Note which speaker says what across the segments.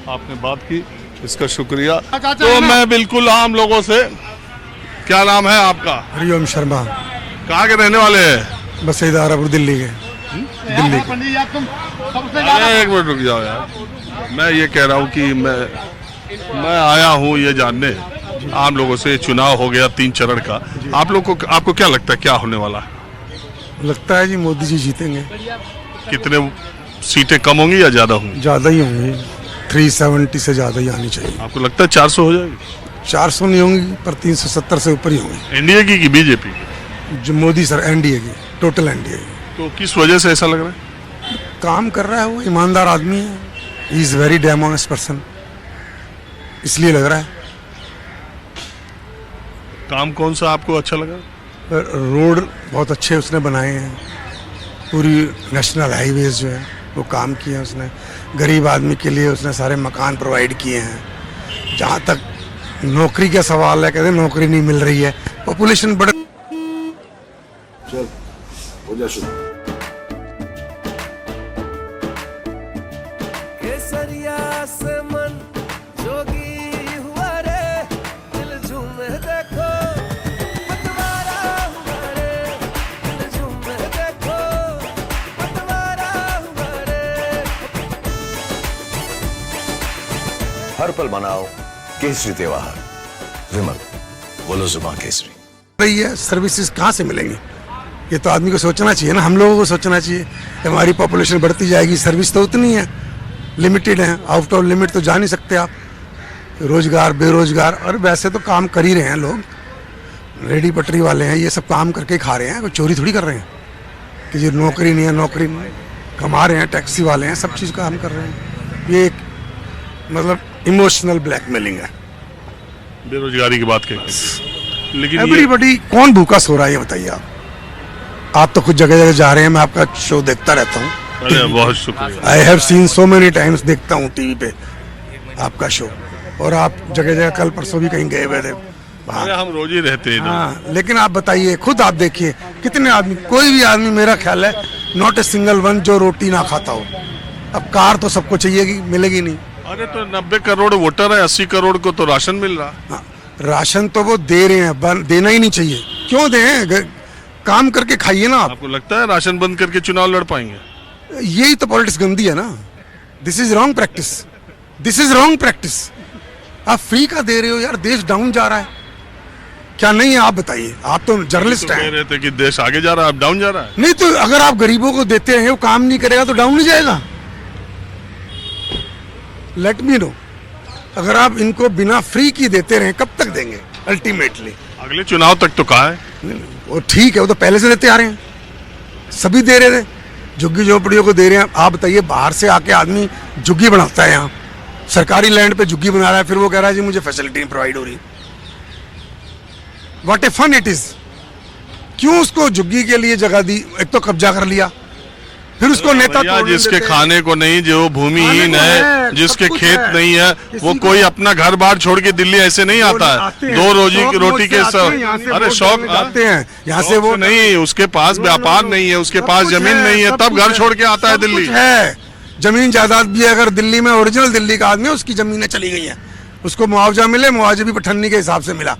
Speaker 1: आपने बात की, इसका शुक्रिया। तो मैं बिल्कुल आम लोगों से, क्या नाम है आपका?
Speaker 2: हरिओम शर्मा।
Speaker 1: कहाँ के रहने वाले हैं?
Speaker 2: बस इदारापुर दिल्ली के। दिल्ली के।
Speaker 1: अरे एक मिनट रुक जाओ यार, मैं ये कह रहा हूँ कि मैं आया हूँ ये जानने आम लोगों से, चुनाव हो गया 3 चरण का, आपको क्या लगता है क्या होने वाला है?
Speaker 2: लगता है जी मोदी जी जीतेंगे।
Speaker 1: कितने सीटें कम होंगी या ज्यादा होंगी?
Speaker 2: ज़्यादा ही होंगी, 370 से ज़्यादा ही आनी चाहिए।
Speaker 1: आपको लगता है 400 हो जाएगी?
Speaker 2: 400 नहीं होंगी पर 370 से ऊपर ही होंगी।
Speaker 1: एनडीए की बीजेपी की?
Speaker 2: जो मोदी सर एनडीए की, टोटल एनडीए की।
Speaker 1: तो किस वजह से ऐसा लग रहा है?
Speaker 2: काम कर रहा है, वो ईमानदार आदमी है, he is very dam honest person, इसलिए लग रहा है।
Speaker 1: काम कौन सा आपको अच्छा लगा?
Speaker 2: रोड बहुत अच्छे उसने बनाए हैं, पूरी नेशनल हाईवेज जो है वो काम किए हैं उसने, गरीब आदमी के लिए उसने सारे मकान प्रोवाइड किए हैं। जहाँ तक नौकरी का सवाल है, कहते हैं नौकरी नहीं मिल रही है, पॉपुलेशन बढ़।
Speaker 3: चल हो जा शुरू।
Speaker 4: केसरिया से मन जोगी हुआ रे, दिल झूमे देखो पतवारा हुआ रे, दिल झूमे देखो पतवारा हुआ रे।
Speaker 3: हर पल मनाओ केसरी त्योहार। विमल बोलो जुबान केसरी।
Speaker 2: रही है, सर्विसेज कहाँ से मिलेंगी? ये तो आदमी को सोचना चाहिए ना, हम लोगों को सोचना चाहिए। हमारी पॉपुलेशन बढ़ती जाएगी, सर्विस तो उतनी है, लिमिटेड है, आउट ऑफ लिमिट तो जा नहीं सकते आप। रोजगार, बेरोजगार, और वैसे तो काम कर ही रहे हैं लोग, रेडी पटरी वाले हैं, ये सब काम करके खा रहे हैं, कोई चोरी थोड़ी कर रहे हैं कि जो नौकरी नहीं है, नौकरी नहीं कमा रहे हैं, टैक्सी वाले हैं, सब चीज़ काम कर रहे हैं। ये एक मतलब इमोशनल ब्लैकमेलिंग है।
Speaker 1: बेरोजगारी की बात करें, लेकिन
Speaker 2: एवरीबडी कौन भूखा सो रहा है ये बताइए आप तो खुद जगह जगह जा रहे हैं, मैं आपका शो देखता रहता हूँ।
Speaker 1: अरे बहुत शुक्रिया।
Speaker 2: I have seen so many times, देखता हूँ टीवी पे आपका शो, और आप जगह जगह कल परसों भी कहीं गए हुए थे।
Speaker 1: अरे हम रोज ही रहते हैं इधर।
Speaker 2: हाँ, लेकिन आप बताइए, खुद आप देखिए कितने आदमी, कोई भी आदमी मेरा ख्याल है नॉट ए सिंगल वन जो रोटी ना खाता हो। अब कार तो सबको चाहिएगी, मिलेगी नहीं।
Speaker 1: अरे तो 90 करोड़ वोटर है, 80 करोड़ को तो राशन मिल रहा।
Speaker 2: हाँ, राशन तो वो दे रहे हैं, देना ही नहीं चाहिए, क्यों दें? काम करके खाइए ना आप।
Speaker 1: आपको लगता है राशन बंद करके चुनाव लड़ पाएंगे?
Speaker 2: यही तो पॉलिटिक्स गंदी है ना। This is wrong practice, this is wrong practice. आप फ्री का दे रहे हो यार, देश डाउन जा रहा है, क्या नहीं है? आप बताइए, आप तो जर्नलिस्ट
Speaker 1: तो कह
Speaker 2: हैं।
Speaker 1: रहे थे कि देश आगे जा रहा है, अब डाउन जा रहा है।
Speaker 2: नहीं तो अगर आप गरीबों को देते हैं, वो काम नहीं करेगा तो डाउन नहीं जाएगा? लेट मी नो, अगर आप इनको बिना फ्री की देते रहे, कब तक देंगे? अल्टीमेटली
Speaker 1: अगले चुनाव तक तो कहा है।
Speaker 2: वो ठीक है, वो तो पहले से देते आ रहे हैं, सभी दे रहे थे, झुग्गी झोपड़ियों को दे रहे हैं। आप बताइए, बाहर से आके आदमी झुग्गी बनाता है, यहाँ सरकारी लैंड पे झुग्गी बना रहा है, फिर वो कह रहा है जी मुझे फैसिलिटी नहीं प्रोवाइड हो रही। What a fun it is. क्यों उसको झुग्गी के लिए जगह दी? एक तो कब्जा कर लिया, फिर उसको नेता
Speaker 1: भैया,
Speaker 2: तोड़ने
Speaker 1: जिसके
Speaker 2: देते हैं।
Speaker 1: खाने को नहीं, जो भूमिहीन
Speaker 2: खाने को
Speaker 1: है,
Speaker 2: है,
Speaker 1: जिसके
Speaker 2: सब कुछ
Speaker 1: खेत
Speaker 2: है।
Speaker 1: नहीं है, वो
Speaker 2: किसी
Speaker 1: कोई
Speaker 2: को-
Speaker 1: अपना घर बार छोड़ के दिल्ली ऐसे नहीं आता
Speaker 2: आते
Speaker 1: है।
Speaker 2: हैं,
Speaker 1: 2 रोजी
Speaker 2: शौक
Speaker 1: रोटी
Speaker 2: वोट
Speaker 1: के
Speaker 2: से आते हैं, यहाँ से
Speaker 1: अरे
Speaker 2: वोट
Speaker 1: शौक
Speaker 2: डालने जाते हैं, यहाँ से
Speaker 1: शौक
Speaker 2: वो
Speaker 1: नहीं, उसके पास व्यापार नहीं है, उसके
Speaker 2: सब
Speaker 1: पास
Speaker 2: कुछ
Speaker 1: जमीन
Speaker 2: है,
Speaker 1: नहीं है,
Speaker 2: सब
Speaker 1: तब
Speaker 2: कुछ
Speaker 1: घर
Speaker 2: है,
Speaker 1: छोड़ के आता है
Speaker 2: सब
Speaker 1: दिल्ली।
Speaker 2: कुछ है, जमीन जायदाद भी है। अगर दिल्ली में ओरिजिनल दिल्ली का आदमी है, उसकी जमीनें चली गई हैं, उसको मुआवजा मिले, मुआवजा भी अठन्नी के हिसाब से मिला,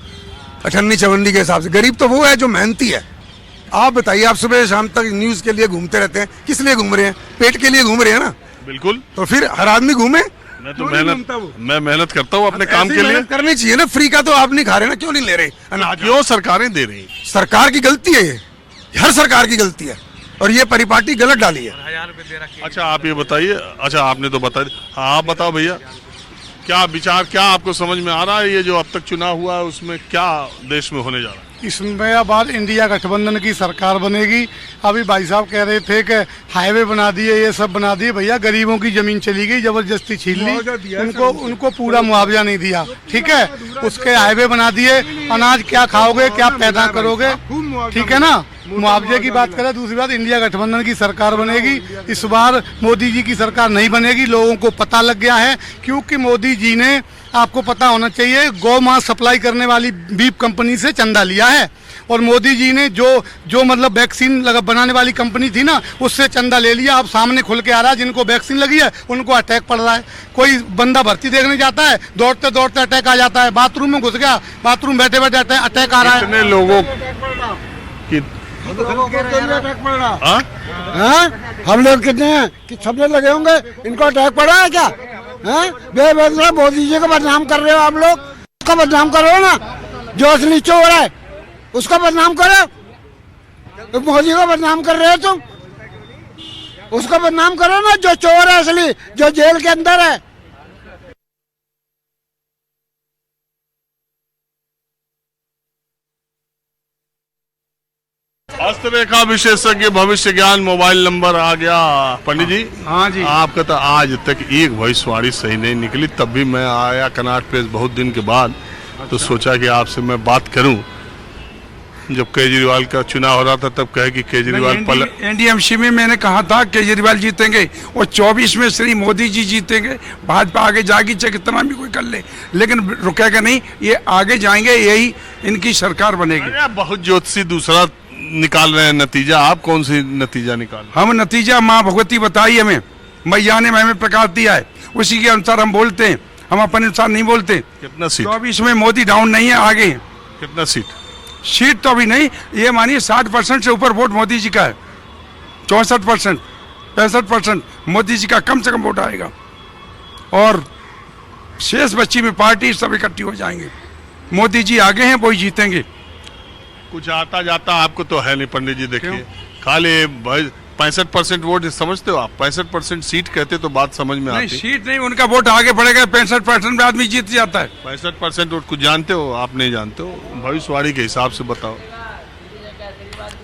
Speaker 2: अठन्नी चवन्नी के हिसाब से। गरीब तो वो है जो मेहनती है। आप बताइए, आप सुबह शाम तक न्यूज के लिए घूमते रहते हैं, किस लिए घूम रहे हैं? पेट के लिए घूम रहे हैं ना।
Speaker 1: बिल्कुल,
Speaker 2: तो फिर हर आदमी घूमे।
Speaker 1: मैं तो मैं मेहनत करता हूँ अपने काम
Speaker 2: ऐसी
Speaker 1: के लिए।
Speaker 2: मेहनत करनी चाहिए ना। फ्री का तो आप नहीं खा रहे ना, क्यों नहीं ले रहे अनाज?
Speaker 1: क्यों सरकारें दे रही?
Speaker 2: सरकार की गलती है ये, हर सरकार की गलती है, और ये परिपाटी गलत डाली है।
Speaker 1: अच्छा आप ये बताइए, अच्छा आपने तो बता दिया, हाँ आप बताओ भैया, क्या विचार, क्या आपको समझ में आ रहा है ये जो अब तक चुनाव हुआ है उसमें क्या देश में होने जा रहा है?
Speaker 5: इसमें अब बाद इंडिया गठबंधन की सरकार बनेगी। अभी भाई साहब कह रहे थे कि हाईवे बना दिए, ये सब बना दिए। भैया गरीबों की जमीन चली गई, जबरदस्ती छीन ली, उनको पूरा मुआवजा नहीं दिया, ठीक है? उसके हाईवे बना दिए, अनाज क्या खाओगे, क्या पैदा करोगे, ठीक है ना? मुआवजे की बात करें। दूसरी बात, इंडिया गठबंधन की सरकार बनेगी। इस बार मोदी जी की सरकार नहीं बनेगी, लोगों को पता लग गया है, क्योंकि मोदी जी ने आपको पता होना चाहिए, गौ मांस सप्लाई करने वाली बीफ कंपनी से चंदा लिया है और मोदी जी ने जो मतलब वैक्सीन बनाने वाली कंपनी थी ना, उससे चंदा ले लिया। अब सामने खुल के आ रहा है, जिनको वैक्सीन लगी है उनको अटैक पड़ रहा है। कोई बंदा भर्ती देखने जाता है, दौड़ते दौड़ते अटैक आ जाता है। बाथरूम में घुस गया, बाथरूम बैठे बैठे अटैक आ रहा है।
Speaker 1: कितने लोगों की
Speaker 6: हम लोग कितने हैं कि सबने लगे होंगे, इनको अटैक पड़ा है क्या? बेवजह मोदी जी को बदनाम कर रहे हो आप लोग। उसका बदनाम करो ना, जो असली चोर है उसका बदनाम करो। मोदी को बदनाम कर रहे हो तुम, उसका बदनाम करो ना, जो चोर है असली, जो जेल के अंदर है।
Speaker 1: हस्तरेखा विशेषज्ञ भविष्य ज्ञान मोबाइल नंबर आ गया। पंडित जी,
Speaker 5: हाँ जी,
Speaker 1: आपका तो आज तक एक भविष्यवाणी सही नहीं निकली, तब भी मैं आया कनाट पे बहुत दिन के बाद, तो सोचा कि आपसे मैं बात करूं। जब केजरीवाल का चुनाव हो रहा था तब कहे कि केजरीवाल
Speaker 7: एनडीएमसी में मैंने कहा था केजरीवाल जीतेंगे और 24 में श्री मोदी जी जीतेंगे। भाजपा आगे जाएगी चाहे कितना भी कोई कर ले, लेकिन रुकेगा नहीं, ये आगे जाएंगे, यही इनकी सरकार बनेगी।
Speaker 1: बहुत ज्योतिषी दूसरा निकाल रहे हैं नतीजा, आप कौन सी नतीजा निकाल?
Speaker 7: हम नतीजा माँ भगवती बताई हमें, मैया ने हमें प्रकाश दिया है, उसी के अनुसार हम बोलते हैं, हम अपने अनुसार नहीं बोलते।
Speaker 1: कितना सीट?
Speaker 7: 24 में मोदी डाउन नहीं है, आगे।
Speaker 1: कितना सीट
Speaker 7: तो अभी नहीं, ये मानिए 60% से ऊपर वोट मोदी जी का है। 64%, 65% मोदी जी का कम से कम वोट आएगा और शेष बच्ची में पार्टी सब इकट्ठी हो जाएंगे। मोदी जी आगे हैं, वही जीतेंगे।
Speaker 1: कुछ आता जाता आपको तो है नहीं पंडित जी, देखिए खाली 65% वोट समझते हो आप? 65% सीट कहते तो बात समझ में आती।
Speaker 7: सीट नहीं, उनका वोट आगे बढ़ेगा, 65% में आदमी जीत जाता है।
Speaker 1: 65% वोट कुछ जानते हो आप? नहीं जानते हो, भविष्यवाणी के हिसाब से बताओ।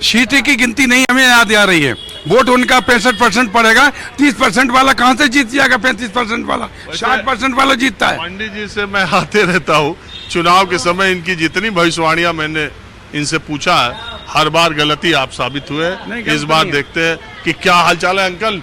Speaker 7: सीट की गिनती नहीं हमें याद आ रही है, वोट उनका 65% पड़ेगा, 30% वाला कहाँ से जीत जाएगा? 35% वाला, 60% वाला जीतता है।
Speaker 1: पंडित जी से मैं आते रहता हूँ, चुनाव के समय इनकी जितनी भविष्यवाणियां मैंने इनसे पूछा है, हर बार गलती आप साबित हुए। इस बार देखते हैं कि क्या हालचाल है। अंकल